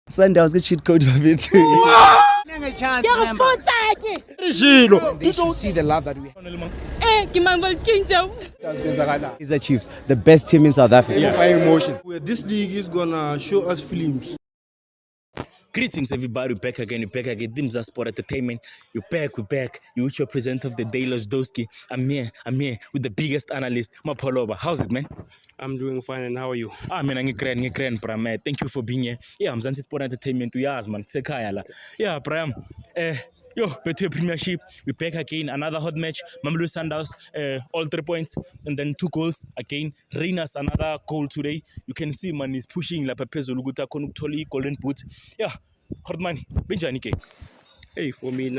Sundowns get cheat code vavithu. They should see the love that we have. Is the Chiefs, the best team in South Africa. Emotions. This league is gonna show us films. Greetings, everybody. We're back again. Dimza Sport Entertainment. We're back. You with your presenter of the day, Losdowski. I'm here with the biggest analyst, Mapoloba. How's it, man? I'm doing fine, and how are you? Man, I'm grand, Pram. Thank you for being here. Yeah, I'm Zanti Sport Entertainment. Yes, man. Yeah, Pram. Betway Premiership. We're back again. Another hot match. Mamelodi Sundowns, all 3 points, and then 2 goals again. Reynas, another goal today. You can see, man, he's pushing like Pepe Zuluguta, Konuktoli, Golden Boot. Yeah, hot man. Benjani K. Hey, for me,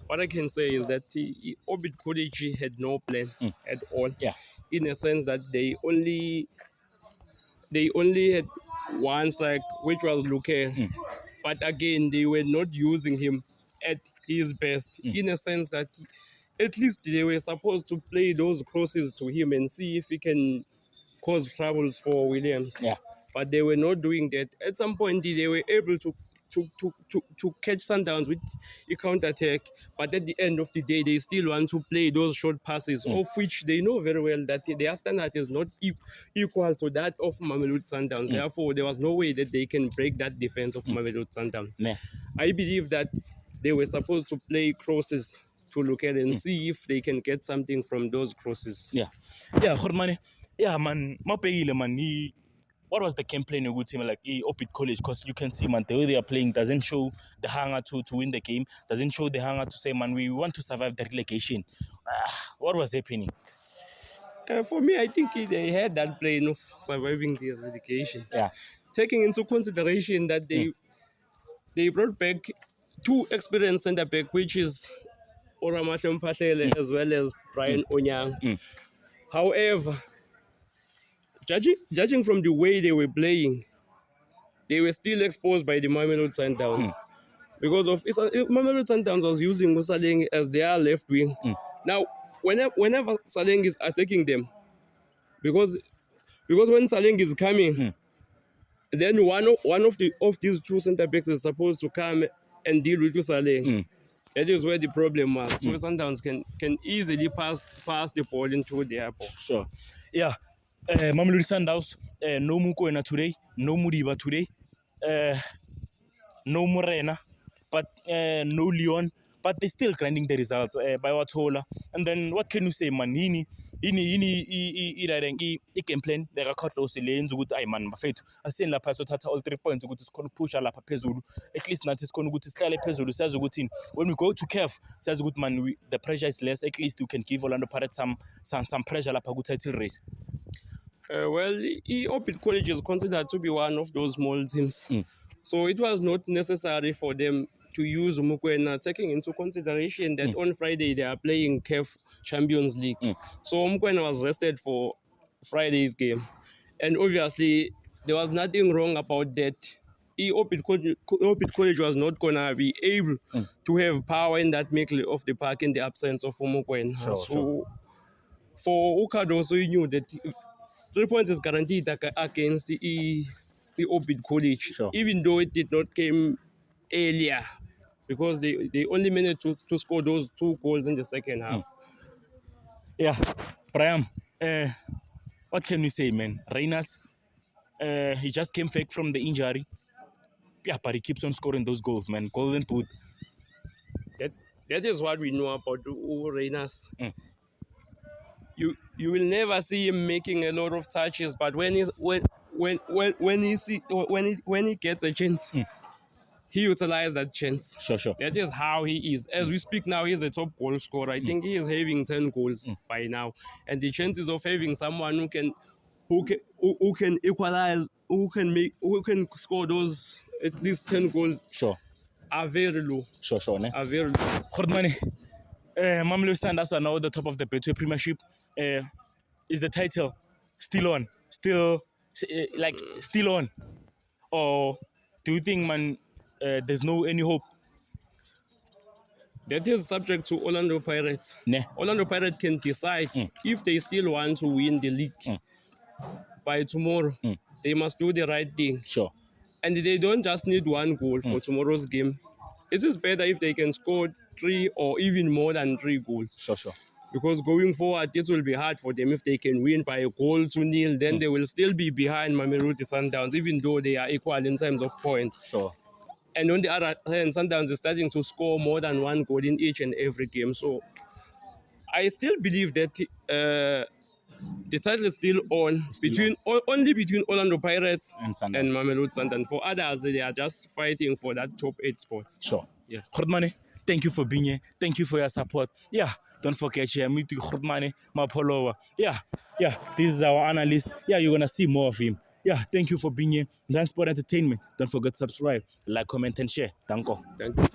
what I can say is that Orbit College had no plan at all. Yeah. In a sense that they only had one strike, which was Luque. But again, they were not using him at his best. In a sense that at least they were supposed to play those crosses to him and see if he can cause troubles for Williams. Yeah. But they were not doing that. At some point, they were able to catch Sundowns with a counter-attack, but at the end of the day, they still want to play those short passes, of which they know very well that their standard is not equal to that of Mamelodi Sundowns. Therefore, there was no way that they can break that defense of Mamelodi Sundowns. I believe that they were supposed to play crosses to look at and see if they can get something from those crosses. Yeah, Hormane. Yeah, man. Mapegile, man. What was the campaign of good team like Orbit College? Because you can see, man, the way they are playing doesn't show the hunger to win the game. Doesn't show the hunger to say, man, we want to survive the relegation. What was happening? For me, I think they had that plan of surviving the relegation. Yeah. Taking into consideration that they brought back 2 experienced centre back, which is Oramahle Mphahlele as well as Brian Onyang. However, judging from the way they were playing, they were still exposed by the Mamelodi Sundowns. Because of Mamelodi Sundowns was using Saleng as their left wing. Now, whenever Saleng is attacking them, because when Saleng is coming, then one of these 2 centre backs is supposed to come and deal with Saleng. That is where the problem was. So Sundowns can easily pass the ball into their box. Sure. Yeah. Mamelodi Sundowns, no Mukwena today, no Muriba today, no Morena, but no Leon, but they're still grinding the results by Watola. And then what can you say, man? He can plan the record loss lanes with Ayman Mafetu. I seen La Paso Tata all 3 points, good is going to push La Pezulu. At least not is going to go to Scala Pezulu, says a good thing. When we go to Kef, says good man, the pressure is less. At least we can give Orlando Pirates some pressure like a good title race. Orbit College is considered to be one of those small teams. So it was not necessary for them to use Mukwena, taking into consideration that on Friday they are playing CAF Champions League. So Mukwena was rested for Friday's game. And obviously, there was nothing wrong about that. Orbit College was not going to be able to have power in that middle of the park in the absence of Mukwena. So for Ukadoso, he knew that 3 points is guaranteed against the Orbit College, even though it did not come earlier, because they only managed to score those 2 goals in the second half. Yeah, Brian, what can we say, man? Reynas, he just came back from the injury. Yeah, but he keeps on scoring those goals, man. Golden Boot. That is what we know about Reynas. You will never see him making a lot of touches, but when he gets a chance, he utilizes that chance. Sure. That is how he is. As we speak now, he's a top goal scorer. I think he is having 10 goals by now, and the chances of having someone who can equalize, who can score those at least 10 goals, are very low. Ne? Are very low. Khordmane, Mamelodi Sundowns are now at the top of the Betway Premiership. Is the title still on? Still on? Or do you think, man, there's no any hope? That is subject to Orlando Pirates. Ne. Orlando Pirates can decide if they still want to win the league by tomorrow. They must do the right thing. Sure. And they don't just need one goal for tomorrow's game. It is better if they can score 3 or even more than 3 goals. Sure. Because going forward, it will be hard for them if they can win by a goal 2-0. Then they will still be behind Mamelodi Sundowns, even though they are equal in terms of points. Sure. And on the other hand, Sundowns is starting to score more than 1 goal in each and every game. So I still believe that the title is still on only between Orlando Pirates And Sundowns. and Mamelodi Sundowns. For others, they are just fighting for that top 8 spots. Sure. Yeah. Grootmane, thank you for being here. Thank you for your support. Yeah, don't forget share me to Grootmane, my follower. Yeah, this is our analyst. Yeah, you're gonna see more of him. Yeah, thank you for being here. Sport Entertainment. Don't forget to subscribe, like, comment, and share. Thank you. Thank you.